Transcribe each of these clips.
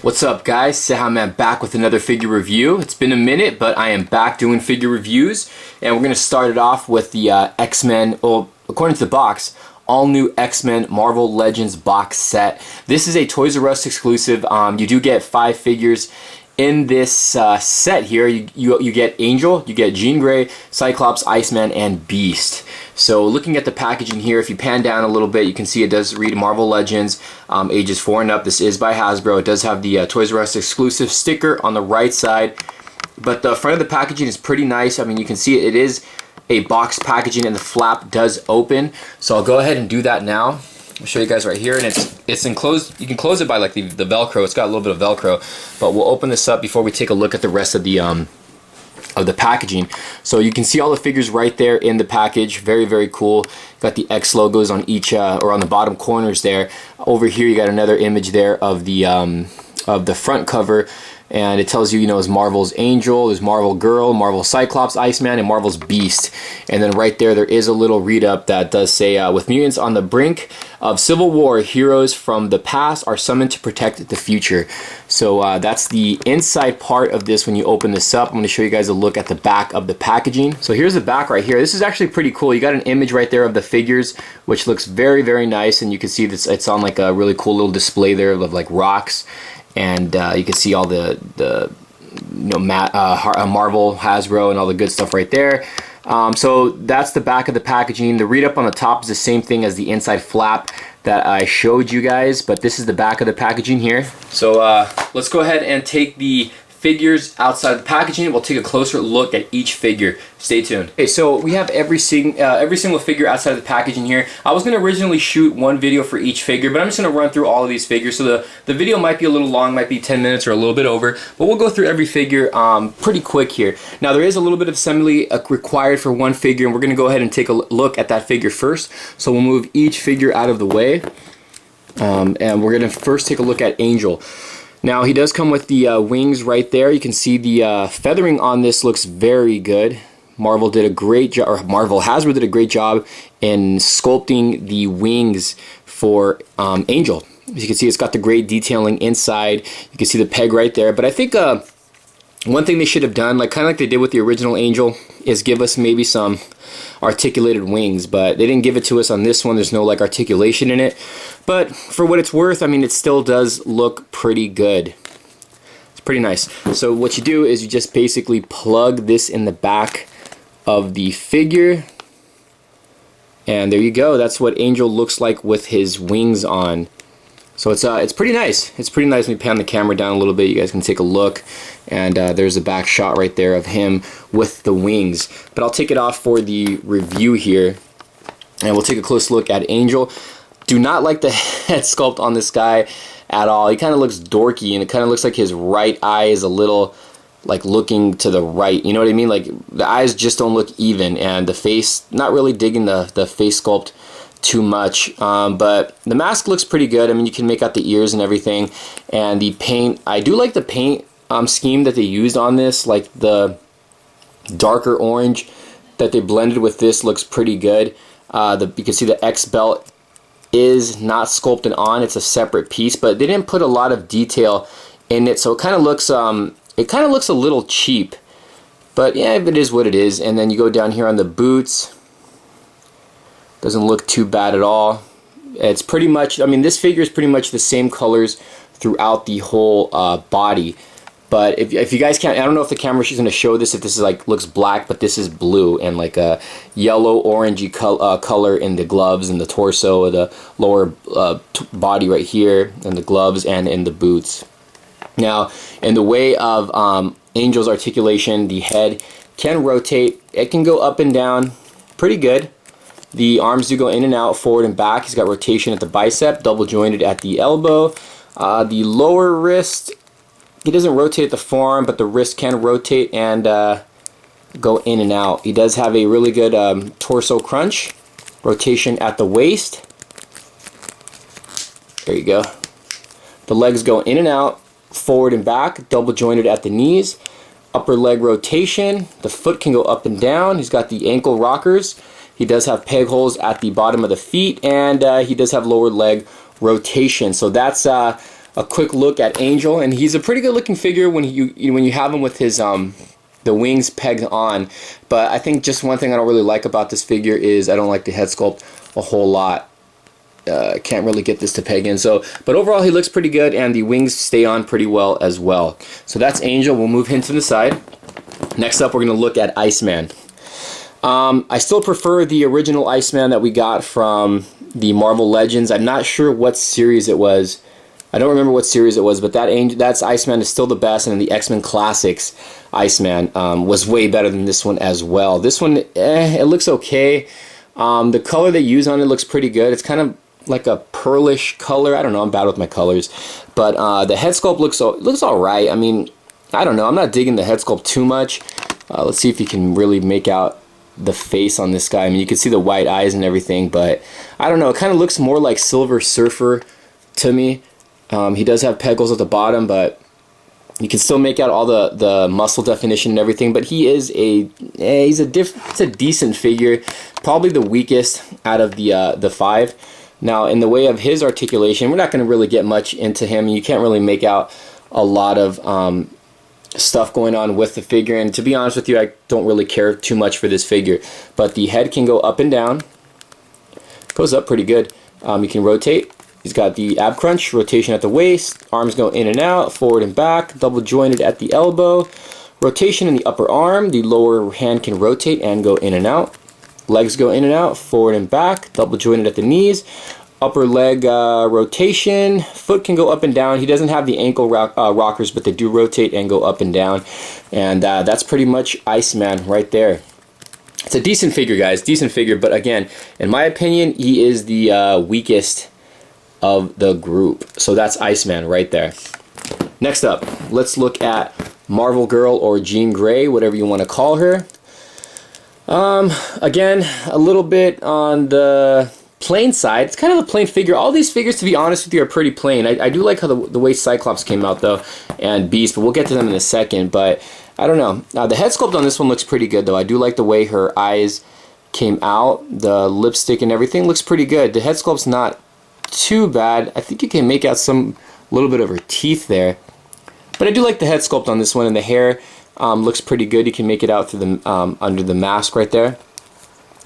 What's up, guys? Cejaman back with another figure review. It's been a minute, but I am back doing figure reviews, and we're going to start it off with the X-Men, well, according to the box, all new X-Men Marvel Legends box set. This is a Toys R Us exclusive. You do get 5 figures in this set here. You get Angel, you get Jean Grey, Cyclops, Iceman, and Beast. So looking at the packaging here, if you pan down a little bit, you can see it does read Marvel Legends, ages 4 and up. This is by Hasbro. It does have the Toys R Us exclusive sticker on the right side, but the front of the packaging is pretty nice. I mean, you can see it is a box packaging, and the flap does open. So I'll go ahead and do that now. I'll show you guys right here, and it's enclosed. You can close it by like the Velcro. It's got a little bit of Velcro, but we'll open this up before we take a look at the rest of the packaging. So you can see all the figures right there in the package. Very, very cool. Got the X logos on each or on the bottom corners there. Over here you got another image there of the front cover, and it tells you, you know, is Marvel's Angel, there's Marvel Girl, Marvel Cyclops, Iceman, and Marvel's Beast. And then right there is a little read up that does say, with mutants on the brink of civil war, heroes from the past are summoned to protect the future. So that's the inside part of this. When you open this up, I'm going to show you guys a look at the back of the packaging. So here's the back right here. This is actually pretty cool. You got an image right there of the figures, which looks very, very nice, and you can see this, it's on like a really cool little display there of like rocks. And you can see all the Marvel, Hasbro, and all the good stuff right there. So that's the back of the packaging. The read up on the top is the same thing as the inside flap that I showed you guys, but this is the back of the packaging here. So let's go ahead and take the figures outside the packaging. We'll take a closer look at each figure. Stay tuned. Okay, so we have every single figure outside of the packaging here. I was going to originally shoot one video for each figure, but I'm just going to run through all of these figures. So the video might be a little long, might be 10 minutes or a little bit over, but we'll go through every figure pretty quick here. Now there is a little bit of assembly required for one figure, and we're going to go ahead and take a look at that figure first. So we'll move each figure out of the way, and we're going to first take a look at Angel. Now he does come with the wings right there. You can see the feathering on this looks very good. Marvel did a great job, or Hasbro did a great job in sculpting the wings for Angel. As you can see, it's got the great detailing inside. You can see the peg right there. But I think one thing they should have done, like kind of like they did with the original Angel, is give us maybe some articulated wings, but they didn't give it to us on this one. There's no like articulation in it, but for what it's worth, I mean, it still does look pretty good. It's pretty nice. So what you do is you just basically plug this in the back of the figure, and there you go. That's what Angel looks like with his wings on. So it's pretty nice. It's pretty nice. Let me pan the camera down a little bit. You guys can take a look. And there's a back shot right there of him with the wings. But I'll take it off for the review here. And we'll take a close look at Angel. Do not like the head sculpt on this guy at all. He kind of looks dorky, and it kind of looks like his right eye is a little like looking to the right. You know what I mean? Like the eyes just don't look even. And the face, not really digging the face sculpt too much, but the mask looks pretty good. I mean, you can make out the ears and everything, and the paint, I do like the paint scheme that they used on this. Like the darker orange that they blended with this looks pretty good. You can see the X belt is not sculpted on, it's a separate piece, but they didn't put a lot of detail in it, so it kind of looks a little cheap, but yeah, it is what it is. And then you go down here on the boots. Doesn't look too bad at all. It's pretty much, I mean, this figure is pretty much the same colors throughout the whole body. But if you guys can't, I don't know if the camera is going to show this, if this is like looks black, but this is blue and like a yellow orangey color in the gloves and the torso, or the lower body right here, and the gloves and in the boots. Now, in the way of Angel's articulation, the head can rotate. It can go up and down pretty good. The arms do go in and out, forward and back. He's got rotation at the bicep, double jointed at the elbow. The lower wrist, he doesn't rotate the forearm, but the wrist can rotate and go in and out. He does have a really good torso crunch, rotation at the waist. There you go. The legs go in and out, forward and back, double jointed at the knees. Upper leg rotation. The foot can go up and down. He's got the ankle rockers. He does have peg holes at the bottom of the feet, and he does have lower leg rotation. So that's a quick look at Angel, and he's a pretty good looking figure when you have him with his the wings pegged on. But I think just one thing I don't really like about this figure is I don't like the head sculpt a whole lot. Can't really get this to peg in. So, but overall he looks pretty good, and the wings stay on pretty well as well. So that's Angel. We'll move him to the side. Next up, we're going to look at Iceman. I still prefer the original Iceman that we got from the Marvel Legends. I'm not sure what series it was. I don't remember what series it was, but that's Iceman is still the best, and then the X-Men Classics Iceman was way better than this one as well. This one, it looks okay. The color they use on it looks pretty good. It's kind of like a pearlish color. I don't know, I'm bad with my colors. But the head sculpt looks alright. I mean, I don't know, I'm not digging the head sculpt too much. Let's see if you can really make out the face on this guy. I mean, you can see the white eyes and everything, but I don't know, it kind of looks more like Silver Surfer to me. He does have peg holes at the bottom, but you can still make out all the muscle definition and everything. But he is it's a decent figure, probably the weakest out of the five. Now, in the way of his articulation, we're not going to really get much into him. You can't really make out a lot of stuff going on with the figure, and to be honest with you, I don't really care too much for this figure. But the head can go up and down, goes up pretty good. You can rotate. He's got the ab crunch, rotation at the waist, arms go in and out, forward and back, double jointed at the elbow, rotation in the upper arm, the lower hand can rotate and go in and out, legs go in and out, forward and back, double jointed at the knees, upper leg rotation, foot can go up and down. He doesn't have the ankle rockers, but they do rotate and go up and down, and that's pretty much Iceman right there. It's a decent figure, guys, decent figure, but again, in my opinion, he is the weakest of the group. So that's Iceman right there. Next up, let's look at Marvel Girl, or Jean Grey, whatever you want to call her. Again, a little bit on the plain side. It's kind of a plain figure. All these figures, to be honest with you, are pretty plain. I do like how the way Cyclops came out though, and Beast, but we'll get to them in a second. But I don't know. The head sculpt on this one looks pretty good though. I do like the way her eyes came out. The lipstick and everything looks pretty good. The head sculpt's not too bad. I think you can make out some little bit of her teeth there, but I do like the head sculpt on this one, and the hair looks pretty good. You can make it out through the under the mask right there,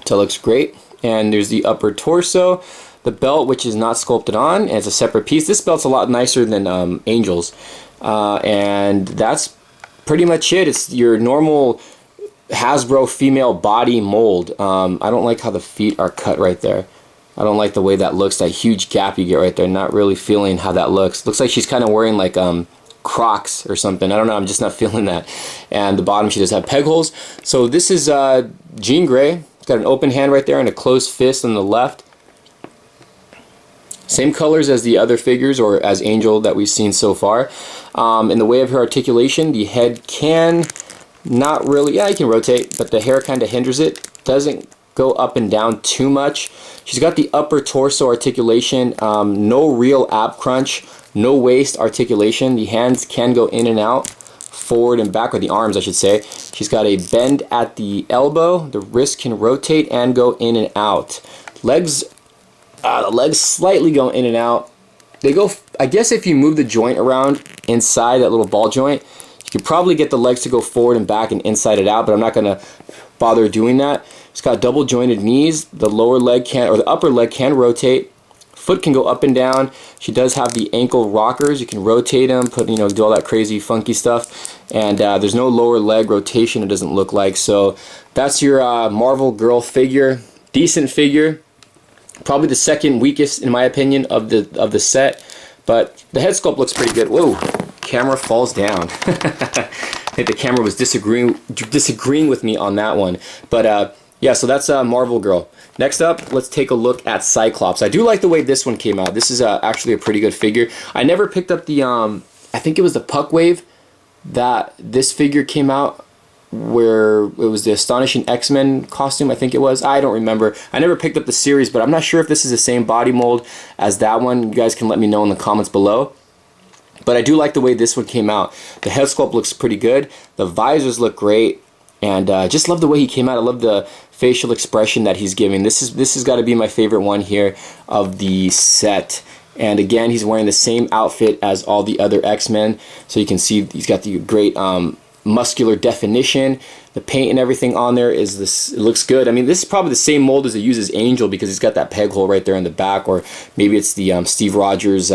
so it looks great. And there's the upper torso, the belt, which is not sculpted on, and it's a separate piece. This belt's a lot nicer than Angel's, and that's pretty much it. It's your normal Hasbro female body mold. I don't like how the feet are cut right there. I don't like the way that looks, that huge gap you get right there. Not really feeling how that looks. Looks like she's kind of wearing like Crocs or something. I don't know, I'm just not feeling that. And the bottom, she does have peg holes. So this is Jean Grey. Got an open hand right there and a closed fist on the left. Same colors as the other figures, or as Angel that we've seen so far. In the way of her articulation, the head can not really, yeah, you can rotate, but the hair kind of hinders it. Doesn't go up and down too much. She's got the upper torso articulation, no real ab crunch, no waist articulation. The hands can go in and out, forward and back, or the arms I should say. She's got a bend at the elbow. The wrist can rotate and go in and out. Legs, the legs slightly go in and out. They go, I guess if you move the joint around inside that little ball joint, you could probably get the legs to go forward and back and inside it out, but I'm not going to bother doing that. It's got double jointed knees. The lower leg can, or the upper leg can rotate. Foot can go up and down. She does have the ankle rockers. You can rotate them, put, you know, do all that crazy funky stuff. And there's no lower leg rotation, it doesn't look like. So that's your Marvel Girl figure. Decent figure. Probably the second weakest in my opinion of the set. But the head sculpt looks pretty good. Whoa, camera falls down. I think the camera was disagreeing with me on that one. But yeah, so that's Marvel Girl. Next up, let's take a look at Cyclops. I do like the way this one came out. This is actually a pretty good figure. I never picked up the, I think it was the Puck Wave that this figure came out, where it was the Astonishing X-Men costume, I think it was. I don't remember. I never picked up the series, but I'm not sure if this is the same body mold as that one. You guys can let me know in the comments below. But I do like the way this one came out. The head sculpt looks pretty good. The visors look great. And just love the way he came out. I love the facial expression that he's giving. This has got to be my favorite one here of the set. And again, he's wearing the same outfit as all the other X-Men. So you can see he's got the great muscular definition. The paint and everything on there is this. It looks good. I mean, this is probably the same mold as they use as Angel, because he's got that peg hole right there in the back, or maybe it's the Steve Rogers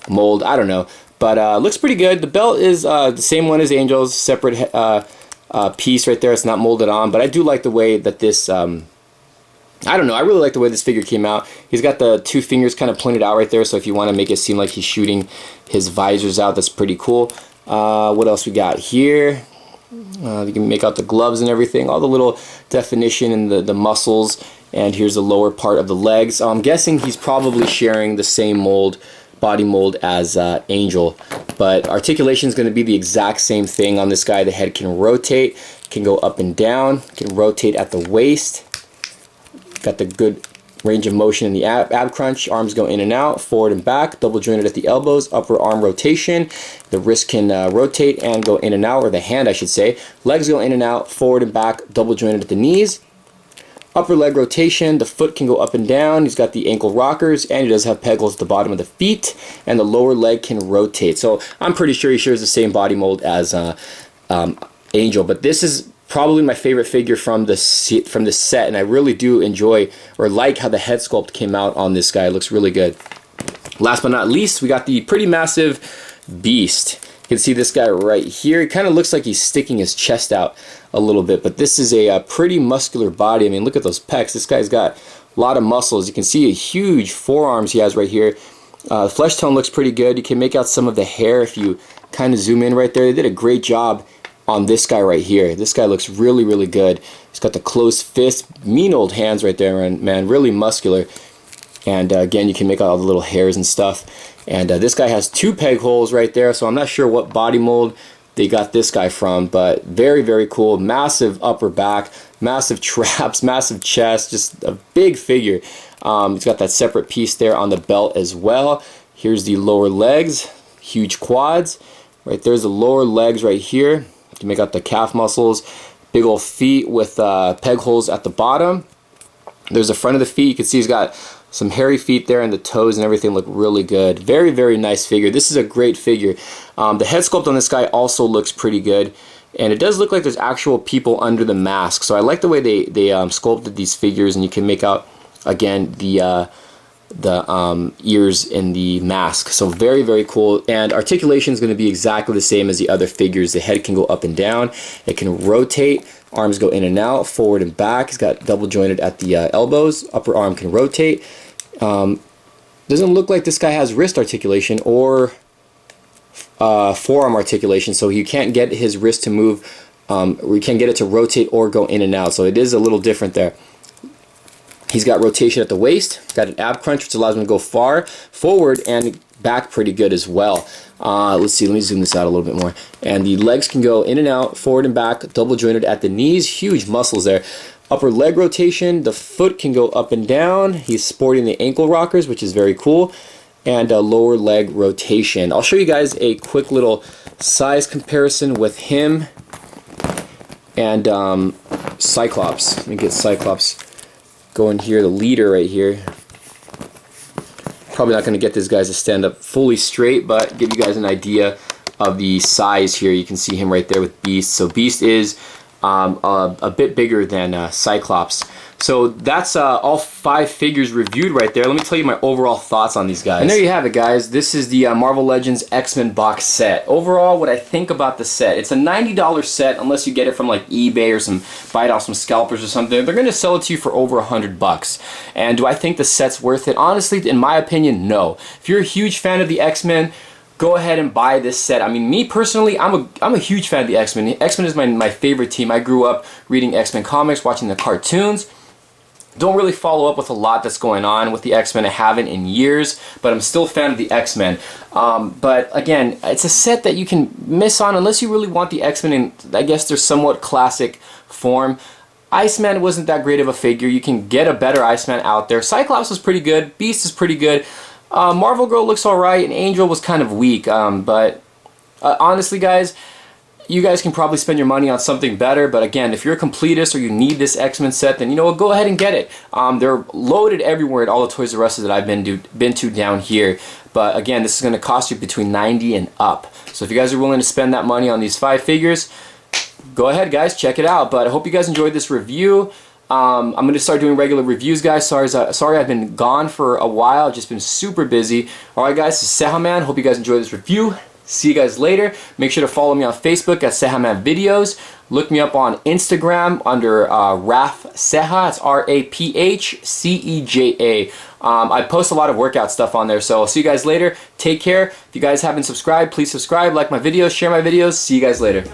mold. I don't know, but looks pretty good. The belt is the same one as Angel's, separate piece right there. It's not molded on, but I do like the way that this. I don't know. I really like the way this figure came out. He's got the two fingers kind of pointed out right there, so if you want to make it seem like he's shooting his visors out, that's pretty cool. What else we got here? You can make out the gloves and everything, all the little definition in the muscles, and here's the lower part of the legs. I'm guessing he's probably sharing the same mold, body mold, as Angel, but articulation is going to be the exact same thing on this guy. The head can rotate, can go up and down, can rotate at the waist. Got the good range of motion in the ab crunch. Arms go in and out, forward and back, double jointed at the elbows, upper arm rotation. The wrist can rotate and go in and out, or the hand I should say. Legs go in and out, forward and back, double jointed at the knees. Upper leg rotation, the foot can go up and down. He's got the ankle rockers, and he does have peg holes at the bottom of the feet, and the lower leg can rotate. So I'm pretty sure he shares the same body mold as Angel, but this is probably my favorite figure from the set, and I really do enjoy or like how the head sculpt came out on this guy. It looks really good. Last but not least, we got the pretty massive Beast. You can see this guy right here. It kind of looks like he's sticking his chest out a little bit, but this is a pretty muscular body. I mean, look at those pecs. This guy's got a lot of muscles. You can see a huge forearms he has right here. The flesh tone looks pretty good. You can make out some of the hair if you kind of zoom in right there. They did a great job on this guy right here. This guy looks really, really good. He's got the closed fist, mean old hands right there, man, really muscular. And again, you can make out all the little hairs and stuff. And this guy has two peg holes right there, so I'm not sure what body mold they got this guy from, but very, very cool. Massive upper back, massive traps, massive chest, just a big figure. He's got that separate piece there on the belt as well. Here's the lower legs, huge quads. Right there's the lower legs right here. You can make out the calf muscles, big old feet with peg holes at the bottom. There's the front of the feet. You can see he's got some hairy feet there, and the toes and everything look really good. Very, very nice figure. This is a great figure. The head sculpt on this guy also looks pretty good, and it does look like there's actual people under the mask. So I like the way they sculpted these figures, and you can make out, again, the ears in the mask. So very, very cool. And articulation is going to be exactly the same as the other figures. The head can go up and down. It can rotate. Arms go in and out, forward and back. He's got double jointed at the elbows. Upper arm can rotate. Doesn't look like this guy has wrist articulation or forearm articulation, so you can't get his wrist to move, or you can't get it to rotate or go in and out. So it is a little different there. He's got rotation at the waist, got an ab crunch, which allows him to go far, forward, and back pretty good as well. Let's see, let me zoom this out a little bit more. And the legs can go in and out, forward and back, double jointed at the knees, huge muscles there. Upper leg rotation, the foot can go up and down. He's sporting the ankle rockers, which is very cool. And a lower leg rotation. I'll show you guys a quick little size comparison with him and Cyclops. Let me get Cyclops going here, the leader right here. Probably not going to get these guys to stand up fully straight, but give you guys an idea of the size here. You can see him right there with Beast. So Beast is a bit bigger than Cyclops. So that's all 5 figures reviewed right there. Let me tell you my overall thoughts on these guys. And there you have it, guys. This is the Marvel Legends X-Men box set. Overall, what I think about the set, it's a $90 set unless you get it from like eBay or buy it off some scalpers or something. They're going to sell it to you for over $100. And do I think the set's worth it? Honestly, in my opinion, no. If you're a huge fan of the X-Men, go ahead and buy this set. I mean, me personally, I'm a huge fan of the X-Men. The X-Men is my favorite team. I grew up reading X-Men comics, watching the cartoons. Don't really follow up with a lot that's going on with the X-Men. I haven't in years, but I'm still a fan of the X-Men. But again, it's a set that you can miss on unless you really want the X-Men in, I guess, their somewhat classic form. Iceman wasn't that great of a figure. You can get a better Iceman out there. Cyclops was pretty good. Beast is pretty good. Marvel Girl looks alright, and Angel was kind of weak. But honestly, guys, you guys can probably spend your money on something better, but again, if you're a completist or you need this X-Men set, then you know what, go ahead and get it. They're loaded everywhere at all the Toys R Us that I've been to down here. But again, this is going to cost you between $90 and up. So if you guys are willing to spend that money on these 5 figures, go ahead guys, check it out. But I hope you guys enjoyed this review. I'm going to start doing regular reviews, guys. Sorry I've been gone for a while. I've just been super busy. Alright guys, this is Cejaman. Hope you guys enjoyed this review. See you guys later. Make sure to follow me on Facebook at Cejaman Videos. Look me up on Instagram under raphceja. It's RAPHCEJA. I post a lot of workout stuff on there, so I'll see you guys later. Take care. If you guys haven't subscribed, please subscribe, like my videos, share my videos. See you guys later.